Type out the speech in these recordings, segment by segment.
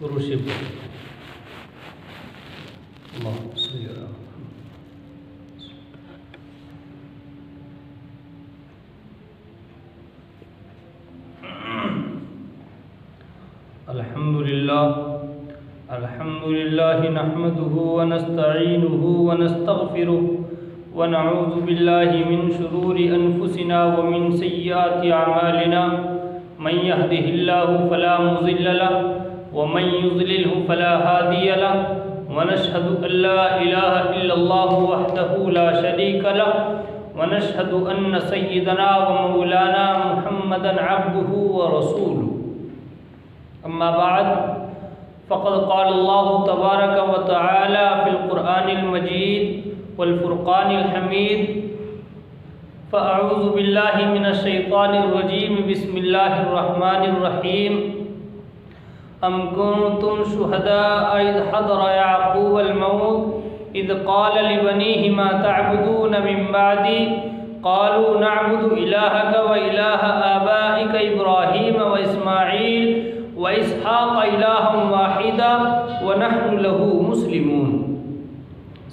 روشی پر اللہم صلی اللہ الحمد للہ نحمده ونستعینه ونستغفره ونعوذ باللہ من شرور انفسنا ومن سیئات اعمالنا من يهده الله فلا مضل له ومن يضلله فلا هادي له ونشهد أن لا إله إلا الله وحده لا شريك له ونشهد أن سيدنا ومولانا محمدا عبده ورسوله أما بعد فقد قال الله تبارك وتعالى في القرآن المجيد والفرقان الحميد فأعوذ بالله من الشيطان الرجيم بسم الله الرحمن الرحيم أم كنتم شهداء إذ حضر يعقوب الموت إذ قال لبنيه ما تعبدون من بعدي قالوا نعبد إلهك وإله آبائك إبراهيم وإسماعيل وإسحاق إلها واحدا ونحن له مسلمون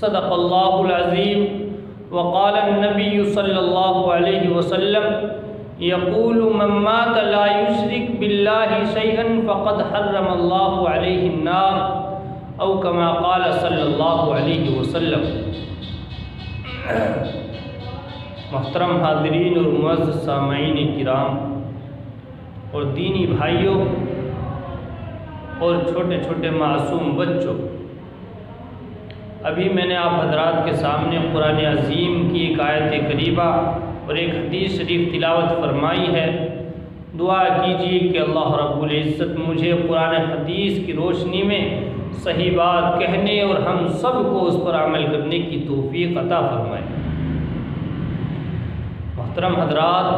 صدق الله العظيم وقال النبي صلى الله عليه وسلم يقول من مات لا يشرك بالله شيئا فقد حرم الله عليه النار أو كما قال صلى الله عليه وسلم۔ محترم حاضرین اور معزز سامعین کرام اور دینی بھائیوں اور چھوٹے چھوٹے معصوم بچوں، ابھی میں نے آپ حضرات کے سامنے قرآن عظیم کی ایک آیت کریمہ اور ایک حدیث شریف تلاوت فرمائی ہے۔ دعا کیجیے کہ اللہ رب العزت مجھے قرآن حدیث کی روشنی میں صحیح بات کہنے اور ہم سب کو اس پر عمل کرنے کی توفیق عطا فرمائے۔ محترم حضرات،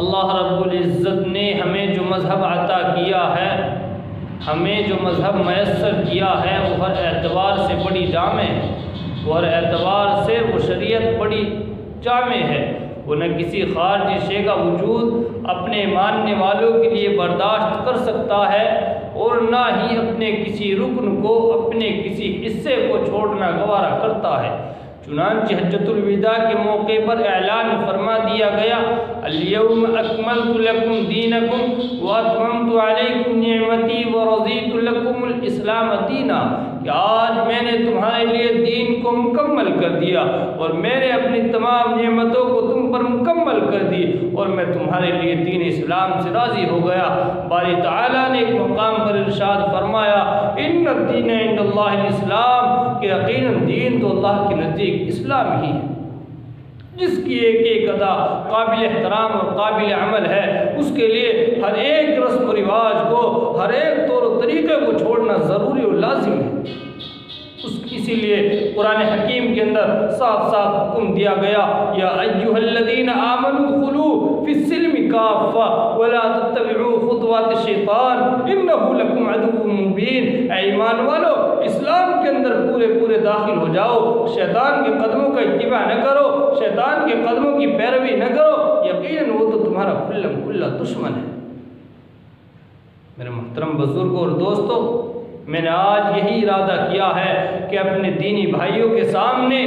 اللہ رب العزت نے ہمیں جو مذہب عطا کیا ہے، ہمیں جو مذہب میسر کیا ہے، وہ ہر اعتبار سے بڑی جامع ہے، وہ ہر اعتبار سے وہ شریعت بڑی جامع ہے۔ وہ نہ کسی خارجی شے کا وجود اپنے ماننے والوں کے لیے برداشت کر سکتا ہے اور نہ ہی اپنے کسی رکن کو، اپنے کسی حصے کو چھوڑنا گوارا کرتا ہے۔ چنانچہ حجۃ الوداع کے موقع پر اعلان فرما دیا گیا، اليوم اکملت لکم دینکم واتممت علیکم نعمتی ورضیت لکم الاسلام دینا، کہ آج میں نے تمہارے لیے دین کو مکمل کر دیا اور میں نے اپنی تمام نعمتوں کو تم پر مکمل کر دی اور میں تمہارے لیے دین اسلام سے راضی ہو گیا۔ باری تعالیٰ نے ایک مقام پر ارشاد فرمایا، ان الدین عند اللہ الاسلام، کہ یقیناً دین تو اللہ کے نزدیک اسلام ہی ہے۔ جس کی ایک ایک ادا قابل احترام اور قابل عمل ہے، اس کے لیے ہر ایک رسم و رواج کو، ہر ایک طور و طریقے کو چھوڑنا ضروری اور لازم ہے۔ اسی لیے قرآن حکیم کے اندر صاف صاف حکم دیا گیا، یا ایھا الذین آمنوا ادخلوا فی السلم کافہ ولا تتبعوا خطوات الشیطان انہ لکم عدو مبین۔ اے ایمان والو، اسلام کے اندر پورے داخل ہو جاؤ، شیطان کے قدموں کا اتباع نہ کرو، شیطان کے قدموں کی پیروی نہ کرو، یقیناً وہ تو تمہارا کھلا دشمن ہے۔ میرے محترم بزرگوں اور دوستوں، میں نے آج یہی ارادہ کیا ہے کہ اپنے دینی بھائیوں کے سامنے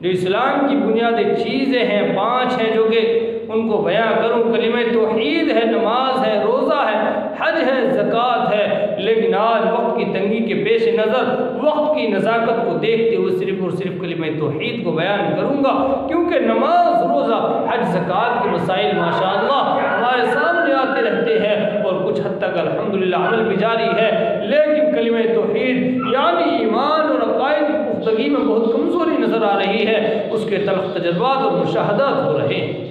جو اسلام کی بنیادی چیزیں ہیں، 5 ہیں، جو کہ ان کو بیان کروں۔ کلمہ توحید ہے، نماز ہے، روزہ ہے، حج ہے، زکوٰۃ ہے۔ لیکن آج وقت کی تنگی کے پیش نظر، وقت کی نزاکت کو دیکھتے ہوئے صرف اور صرف کلمہ توحید کو بیان کروں گا، کیونکہ نماز، روزہ، حج، زکوٰۃ کے مسائل ماشاءاللہ ہمارے سامنے آتے رہتے ہیں اور کچھ حد تک الحمدللہ عمل بھی جاری ہے، لیکن کلمہ توحید یعنی ایمان اور عقائد کی پختگی میں بہت کمزوری نظر آ رہی ہے، اس کے تلخ تجربات اور مشاہدات ہو رہے ہیں۔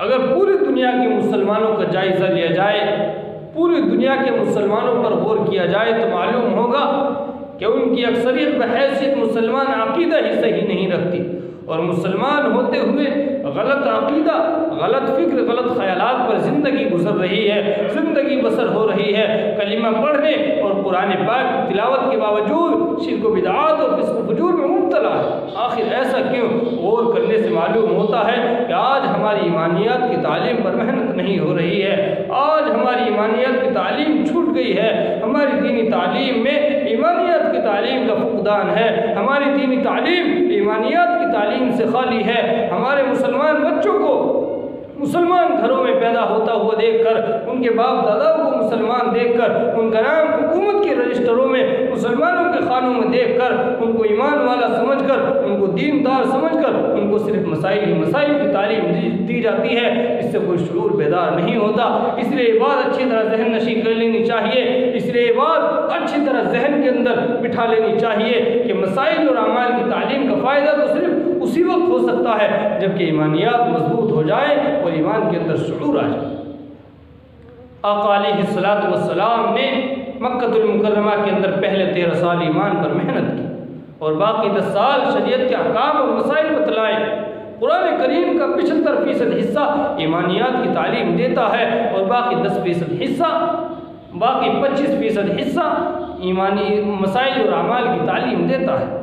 اگر پوری دنیا کے مسلمانوں کا جائزہ لیا جائے، پوری دنیا کے مسلمانوں پر غور کیا جائے، تو معلوم ہوگا کہ ان کی اکثریت بحیثیت مسلمان عقیدہ ہی صحیح نہیں رکھتی، اور مسلمان ہوتے ہوئے غلط عقیدہ، غلط فکر، غلط خیالات پر زندگی گزر رہی ہے، زندگی بسر ہو رہی ہے، کلمہ پڑھنے اور قرآن پاک کی تلاوت کے باوجود شرک و بدعات اور فسق و فجور میں مبتلا ہے۔ آخر ایسا کیوں؟ غور کرنے سے معلوم ہوتا ہے کہ آج ہماری ایمانیات کی تعلیم پر محنت نہیں ہو رہی ہے، آج ہماری ایمانیات کی تعلیم چھوٹ گئی ہے، ہماری دینی تعلیم میں ایمانیات کی تعلیم کا فقدان ہے، ہماری دینی تعلیم ایمانیات کی تعلیم سے خالی ہے۔ ہمارے مسلمان بچوں کو مسلمان گھروں میں پیدا ہوتا ہوا دیکھ کر، ان کے باپ دادا کو مسلمان دیکھ کر، ان کا نام حکومت کے رجسٹروں میں مسلمانوں کے خانوں میں دیکھ کر، ان کو ایمان والا سمجھ کر، ان کو دیندار سمجھ کر، ان کو صرف مسائل کی تعلیم دی جاتی ہے، اس سے کوئی شعور بیدار نہیں ہوتا۔ اس لیے یہ بات اچھی طرح ذہن نشین کر لینی چاہیے، اس لیے یہ بات اچھی طرح ذہن کے اندر بٹھا لینی چاہیے کہ مسائل اور اعمال کی تعلیم کا فائدہ تو صرف اسی وقت ہو سکتا ہے جبکہ ایمانیات مضبوط ہو جائیں اور ایمان کے اندر شعور آ جائے۔ آقا علیہ الصلوۃ والسلام نے مکہ المکرمہ کے اندر پہلے 13 سال ایمان پر محنت کی اور باقی 10 سال شریعت کے احکام اور مسائل بتلائے۔ قرآن کریم کا 75% حصہ ایمانیات کی تعلیم دیتا ہے اور باقی 10% حصہ، باقی 25% حصہ ایمانی مسائل اور اعمال کی تعلیم دیتا ہے۔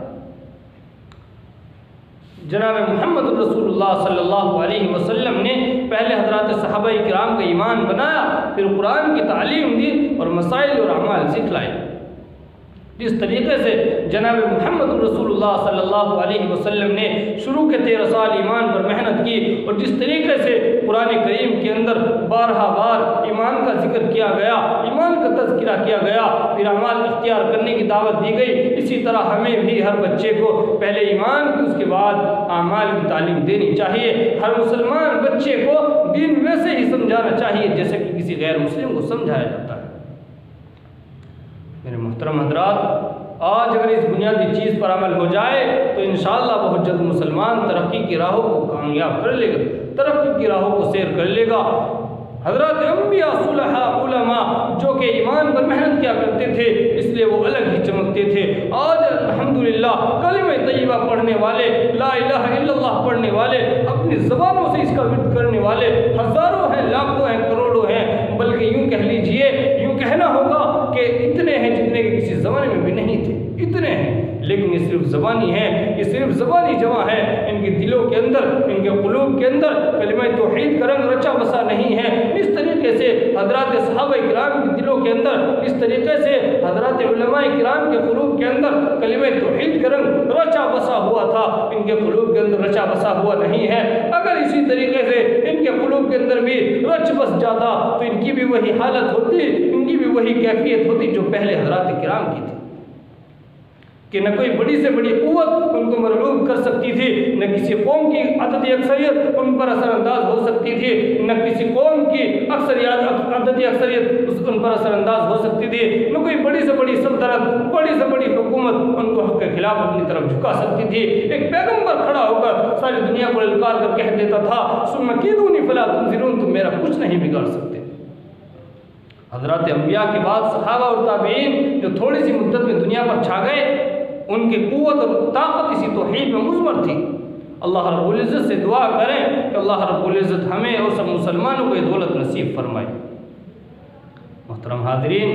جناب محمد رسول اللہ صلی اللہ علیہ وسلم نے پہلے حضرات صحابہ کرام کا ایمان بنایا، پھر قرآن کی تعلیم دی اور مسائل اور اعمال سکھلائے۔ جس طریقے سے جناب محمد رسول اللہ صلی اللہ علیہ وسلم نے شروع کے 13 سال ایمان پر محنت کی اور جس طریقے سے قرآن کریم کے اندر بارہا بار ایمان کا ذکر کیا گیا، ایمان کا تذکرہ کیا گیا، پھر اعمال اختیار کرنے کی دعوت دی گئی، اسی طرح ہمیں بھی ہر بچے کو پہلے ایمان کی، اس کے بعد اعمال کی تعلیم دینی چاہیے۔ ہر مسلمان بچے کو دین ویسے ہی سمجھانا چاہیے جیسے کہ کسی غیر مسلم کو سمجھایا جاتا ہے۔ میرے محترم حضرات، آج اگر اس بنیادی چیز پر عمل ہو جائے تو انشاءاللہ بہت جلد مسلمان ترقی کی راہوں کو کامیاب کر لے گا، ترقی کی راہوں کو سیر کر لے گا۔ حضرات انبیاء، صلحاء، علماء جو کہ ایمان پر محنت کیا کرتے تھے اس لیے وہ الگ ہی چمکتے تھے۔ آج الحمدللہ کلمہ طیبہ پڑھنے والے، لا الہ الا اللہ پڑھنے والے، اپنی زبانوں سے اس کا ورد کرنے والے ہزاروں ہیں، لاکھوں ہیں، کروڑوں ہیں، بلکہ یوں کہہ لیجئے، یوں کہنا ہوگا کہ اتنے ہیں جتنے کہ کسی زمانے میں بھی نہیں تھے، اتنے ہیں۔ لیکن یہ صرف زبانی ہے، یہ صرف زبانی جمع ہے، ان کے دلوں کے اندر، ان کے قلوب کے اندر کلمہ توحید کا رنگ رچا بسا نہیں ہے۔ اس طریقے سے حضرات صحابہ کرام کے دلوں کے اندر، اس طریقے سے حضرات علماء کرام کے قلوب کے اندر کلمہ توحید کا رنگ رچا بسا ہوا تھا، ان کے قلوب کے اندر رچا بسا ہوا نہیں ہے۔ اگر اسی طریقے سے ان کے قلوب کے اندر بھی رچ بس جاتا تو ان کی بھی وہی حالت ہوتی، ان کی بھی وہی کیفیت ہوتی جو پہلے حضرات کرام کی تھی، کہ نہ کوئی بڑی سے بڑی قوت ان کو مرعوب کر سکتی تھی، نہ کسی قوم کی عددی اکثریت ان پر اثر انداز ہو سکتی تھی، نہ کسی قوم کی عددی اکثریت ان پر اثر انداز ہو سکتی تھی، نہ کوئی بڑی سے بڑی سلطنت، بڑی سے بڑی حکومت ان کو حق کے خلاف اپنی طرف جھکا سکتی تھی۔ ایک پیغمبر کھڑا ہو کر ساری دنیا کو للکار کر کہہ دیتا تھا، ثم کیدونی فلا تنظرون، تم میرا کچھ نہیں بگاڑ سکتے۔ حضرات انبیاء کے بعد صحابہ اور تابعین جو تھوڑی سی مدت میں دنیا پر چھا گئے، ان کی قوت اور طاقت اسی توحید میں مضمر تھی۔ اللہ رب العزت سے دعا کریں کہ اللہ رب العزت ہمیں اور سب مسلمانوں کو یہ دولت نصیب فرمائے۔ محترم حاضرین،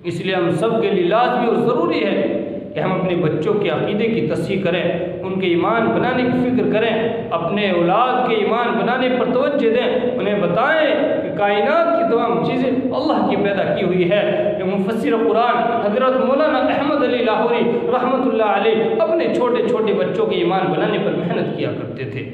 اس لیے ہم سب کے لیے لازمی اور ضروری ہے کہ ہم اپنے بچوں کے عقیدے کی تصحیح کریں، ان کے ایمان بنانے کی فکر کریں، اپنے اولاد کے ایمان بنانے پر توجہ دیں، انہیں بتائیں کہ کائنات کی تمام چیزیں اللہ کی پیدا کی ہوئی ہے۔ کہ مفسر قرآن حضرت مولانا احمد علی لاہوری رحمۃ اللہ علیہ اپنے چھوٹے چھوٹے بچوں کے ایمان بنانے پر محنت کیا کرتے تھے۔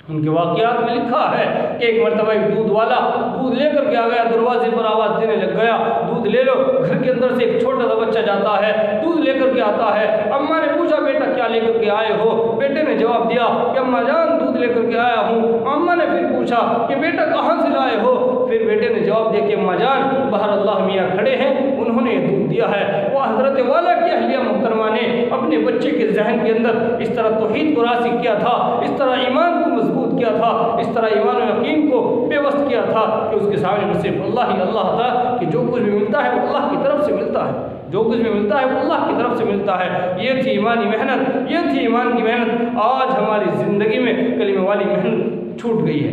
ان کے واقعات میں لکھا ہے کہ ایک مرتبہ ایک دودھ والا دودھ لے کر کے آ گیا، دروازے پر آواز دینے لگ گیا، دودھ لے لو۔ گھر کے اندر سے ایک چھوٹا سا بچہ جاتا ہے، دودھ لے کر کے آتا ہے۔ اماں نے پوچھا بیٹا کیا لے کر کے آئے ہو؟ بیٹے نے جواب دیا کہ اماں جان دودھ لے کر کے آیا ہوں۔ اماں نے پھر پوچھا کہ بیٹا کہاں سے لائے ہو؟ پھر بیٹے نے جواب دیا کہ اماں جان باہر اللہ میاں کھڑے ہیں، انہوں نے یہ دودھ دیا ہے۔ وہ حضرت والا کی اہلیہ محترمہ نے اپنے بچے کے ذہن کے اندر اس طرح توحید کو راسخ کیا تھا، اس طرح ایمان کو مضبوط کیا تھا، اس طرح ایمان و یقین کو بے وست کیا تھا کہ اس کے سامنے صرف اللہ ہی اللہ تھا کہ جو کچھ بھی ملتا ہے وہ اللہ کی طرف سے ملتا ہے۔ جو کچھ بھی ملتا ہے وہ اللہ کی طرف سے ملتا ہے۔ یہ تھی ایمانی محنت، یہ تھی ایمان کی محنت۔ آج ہماری زندگی میں کلمہ والی محنت چھوٹ گئی ہے،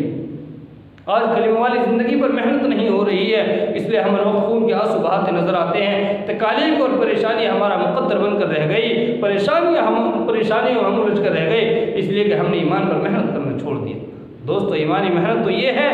آج کلمہ والی زندگی پر محنت نہیں ہو رہی ہے، اس لیے ہم خون کے آنسو بہاتے نظر آتے ہیں۔ تکالیف اور پریشانی ہمارا مقدر بن کر رہ گئی، پریشانیاں ہم الجھ کر رہ گئی، اس لیے کہ ہم نے ایمان پر محنت کرنا چھوڑ دیا۔ دوستو، ایمانی محنت تو یہ ہے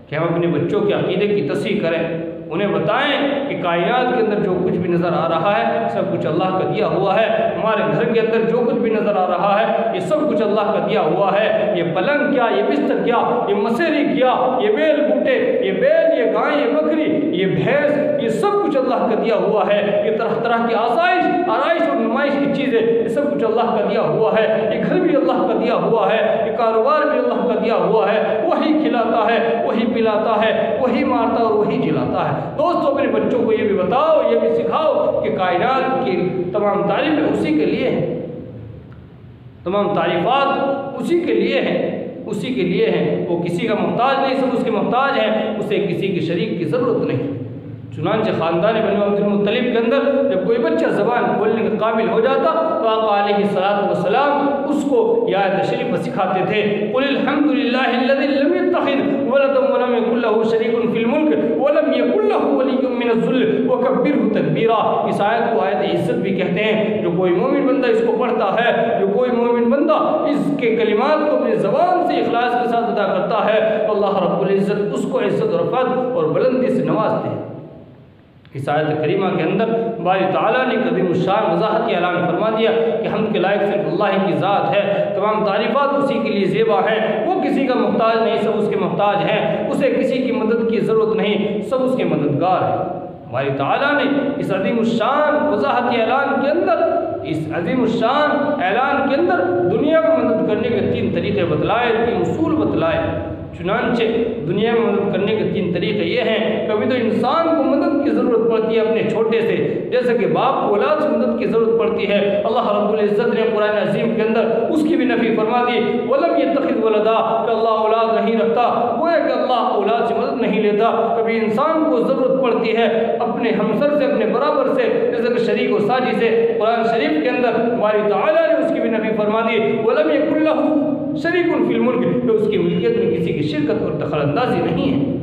کہ ہم اپنے بچوں کے عقیدے کی تصحیح کریں، انہیں بتائیں کہ کائنات کے اندر جو کچھ بھی نظر آ رہا ہے سب کچھ اللہ کا دیا ہوا ہے، ہمارے گھر کے اندر جو کچھ بھی نظر آ رہا ہے یہ سب کچھ اللہ کا دیا ہوا ہے۔ یہ پلنگ کیا، یہ بستر کیا، یہ مسیری کیا، یہ بیل بوٹے، یہ بیل، یہ گائے، یہ بکری، یہ بھینس، یہ سب کچھ اللہ کا دیا ہوا ہے۔ یہ طرح طرح کی آرائش اور نمائش کی چیزیں، یہ سب کچھ اللہ کا دیا ہوا ہے۔ یہ گھر بھی اللہ کا دیا ہوا ہے، یہ کاروبار بھی اللہ کا دیا ہوا ہے۔ وہی کھلاتا ہے، وہی پلاتا ہے، وہی مارتا اور وہی جلاتا ہے۔ دوستو، اپنے بچوں کو یہ بھی بتاؤ، یہ بھی سکھاؤ کہ کائنات کی تمام تعریفیں اسی کے لیے ہیں، تمام تعریفات اسی کے لیے ہیں، اسی کے لیے ہیں۔ وہ کسی کا محتاج نہیں، سب اس کے محتاج ہیں، اسے کسی کی شریک کی ضرورت نہیں۔ چنانچہ خاندان بنو عبد المطلب کے اندر جب کوئی بچہ زبان کھولنے کے قابل ہو جاتا تو آقا علیہ السلام اس کو یہ آیت شریف سکھاتے تھے، قل الحمد للہ الذی لم یتخذ ولدا ولم یکن له شریک فی الملک ولم یکن له ولی من الذل وکبرہ تکبیرا۔ اس آیت کو آیت عزت بھی کہتے ہیں۔ جو کوئی مومن بندہ اس کو پڑھتا ہے، جو کوئی مومن بندہ اس کے کلمات کو اپنی زبان سے اخلاص کے ساتھ ادا کرتا ہے تو اللہ رب العزت اس کو عزت و رفعت اور بلندی سے نوازتے ہیں۔ اس آیت کریمہ کے اندر باری تعالیٰ نے قدیم الشان وضاحتی اعلان فرما دیا کہ حمد کے لائق صرف اللہ کی ذات ہے، تمام تعریفات اسی کے لیے زیبا ہیں، وہ کسی کا محتاج نہیں، سب اس کے محتاج ہیں، اسے کسی کی مدد کی ضرورت نہیں، سب اس کے مددگار ہیں۔ باری تعالیٰ نے اس عظیم الشان وضاحتی اعلان کے اندر، اس عظیم الشان اعلان کے اندر دنیا میں مدد کرنے کے 3 طریقے بتلائے، 3 اصول بتلائے۔ چنانچہ دنیا میں مدد کرنے کے 3 طریقے یہ ہیں۔ کبھی تو انسان کو مدد کی ضرورت پڑتی ہے اپنے چھوٹے سے، جیسے کہ باپ کو اولاد سے مدد کی ضرورت پڑتی ہے۔ اللہ رب العزت نے قرآن عظیم کے اندر اس کی بھی نفی فرما دی، وَلَمْ يَتَّخِذْ وَلَدًا، کہ اللہ اولاد نہیں رکھتا، وہ ہے کہ اللہ اولاد سے مدد نہیں لیتا۔ کبھی انسان کو ضرورت پڑتی ہے اپنے ہمسر سے، اپنے برابر سے، جیسے کہ شریک و ساجی سے۔ قرآن شریف کے اندر باری تعالیٰ نے اس کی بھی نفی فرما دی، وَلَمْ يَكُنْ لَهُ شریک فی الملک، کہ اس کی ملکیت میں کسی کی شرکت اور دخل اندازی نہیں ہے۔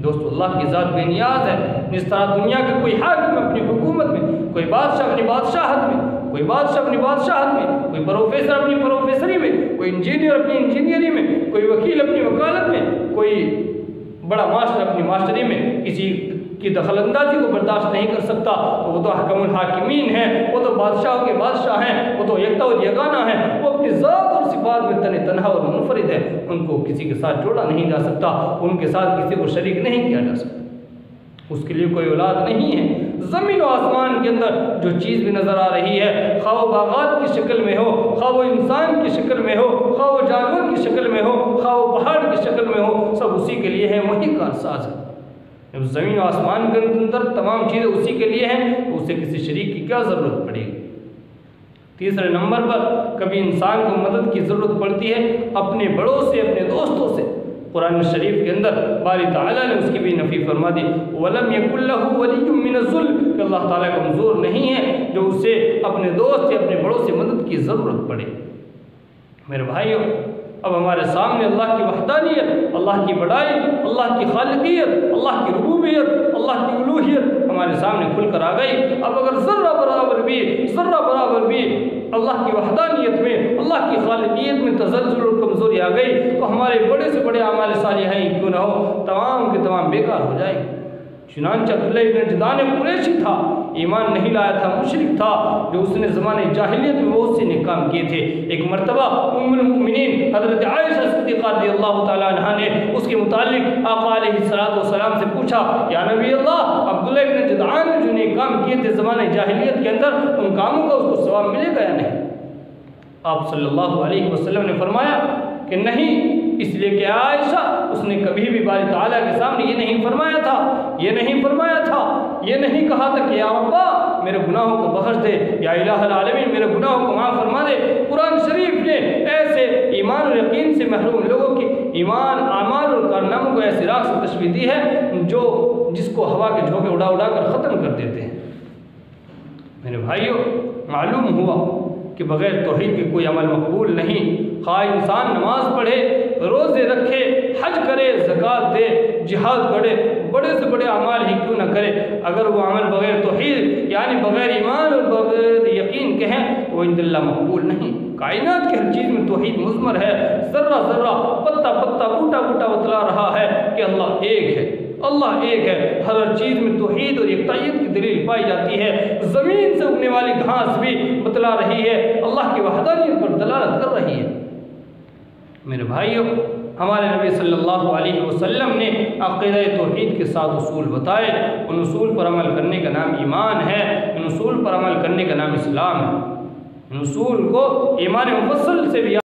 دوستو، اللہ کی ذات بے نیاز ہے۔ جس طرح دنیا کے کوئی حاکم اپنی حکومت میں، کوئی بادشاہ اپنی بادشاہت میں، کوئی بادشاہ اپنی بادشاہت میں، کوئی پروفیسر اپنی پروفیسری میں، کوئی انجینئر اپنی انجینئری میں، کوئی وکیل اپنی وکالت میں، کوئی بڑا ماسٹر اپنی ماسٹری میں کسی کی دخل اندازی کو برداشت نہیں کر سکتا، تو وہ تو حکم الحاکمین ہیں، وہ تو بادشاہوں کے بادشاہ ہیں، وہ تو یکتا و یگانہ ہیں، وہ اپنی ذات اور صفات میں تنہا اور منفرد ہے، ان کو کسی کے ساتھ جوڑا نہیں جا سکتا، ان کے ساتھ کسی کو شریک نہیں کیا جا سکتا، اس کے لیے کوئی اولاد نہیں ہے۔ زمین و آسمان کے اندر جو چیز بھی نظر آ رہی ہے، خواہ وہ باغات کی شکل میں ہو، خواہ وہ انسان کی شکل میں ہو، خواہ وہ جانور کی شکل میں ہو، خواہ وہ پہاڑ کی شکل میں ہو، سب اسی کے لیے ہے، وہی کارساز ہے۔ جب زمین و آسمان کے اندر تمام چیزیں اسی کے لیے ہیں تو اسے کسی شریک کی کیا ضرورت پڑے گی۔ تیسرے نمبر پر کبھی انسان کو مدد کی ضرورت پڑتی ہے اپنے بڑوں سے، اپنے دوستوں سے۔ قرآن شریف کے اندر باری تعالیٰ نے اس کی بھی نفی فرما دی، وَلَمْ يَكُنْ لَهُ وَلِيٌّ مِّنَ الذُّلِّ، کہ اللہ تعالیٰ کمزور نہیں ہے جو اسے اپنے دوست یا اپنے بڑوں سے مدد کی ضرورت پڑے۔ میرے بھائیوں، اب ہمارے سامنے اللہ کی وحدانیت، اللہ کی بڑائی، اللہ کی خالقیت، اللہ کی ربوبیت، اللہ کی الوہیت ہمارے سامنے کھل کر آ گئی۔ اب اگر ذرہ برابر بھی اللہ کی وحدانیت میں، اللہ کی خالقیت میں تزلزل اور کمزوری آ گئی تو ہمارے بڑے سے بڑے اعمال صالحہ کیوں نہ ہو، تمام کے تمام بیکار ہو جائیں گے۔ چنانچہ عبداللہ بن جدعان قریشی تھا، ایمان نہیں لایا تھا، مشرک تھا، جو اس نے زمانہ جاہلیت میں بہت سے نیک کام کیے تھے۔ ایک مرتبہ ام المؤمنین حضرت عائشہ صدیقہ رضی اللہ تعالیٰ عنہا نے اس کے متعلق آقا علیہ السلام سے پوچھا، یا نبی اللہ، عبداللہ بن جدعان نے جو نیک کام کیے تھے زمانہ جاہلیت کے اندر، ان کاموں کا اس کو ثواب ملے گا یا نہیں؟ آپ صلی اللہ علیہ وسلم نے فرمایا کہ نہیں، اس لیے کہ عائشہ اس نے کبھی بھی باری تعالیٰ کے سامنے یہ نہیں فرمایا تھا، یہ نہیں کہا تھا کہ یا ربا میرے گناہوں کو بخش دے، یا الہ العالمین میرے گناہوں کو معاف فرما دے۔ قرآن شریف نے ایسے ایمان اور یقین سے محروم لوگوں کی ایمان، اعمال اور کارناموں کو ایسی راہ سے تشبیہ دی ہے جس کو ہوا کے جھونکے اڑا کر ختم کر دیتے ہیں۔ میرے بھائیوں، معلوم ہوا کہ بغیر توحید کے کوئی عمل مقبول نہیں۔ خواہ انسان نماز پڑھے، روزے رکھے، حج کرے، زکوٰۃ دے، جہاد کرے، بڑے سے بڑے اعمال ہی کیوں نہ کرے، اگر وہ عمل بغیر توحید یعنی بغیر ایمان اور بغیر یقین کے ہیں تو وہ عند اللہ مقبول نہیں۔ کائنات کی ہر چیز میں توحید مضمر ہے، ذرہ ذرہ، پتا پتا، بوٹا بوٹا بتلا رہا ہے کہ اللہ ایک ہے، اللہ ایک ہے۔ ہر چیز میں توحید اور یکتائیت کی دلیل پائی جاتی ہے۔ زمین سے اگنے والی گھاس بھی بتلا رہی ہے، اللہ کی وحدانیت پر دلالت کر رہی ہے۔ میرے بھائیوں، ہمارے نبی صلی اللہ علیہ وسلم نے عقیدہ توحید کے 7 اصول بتائے۔ ان اصول پر عمل کرنے کا نام ایمان ہے، ان اصول پر عمل کرنے کا نام اسلام ہے۔ ان اصول کو ایمان مفصل سے بھی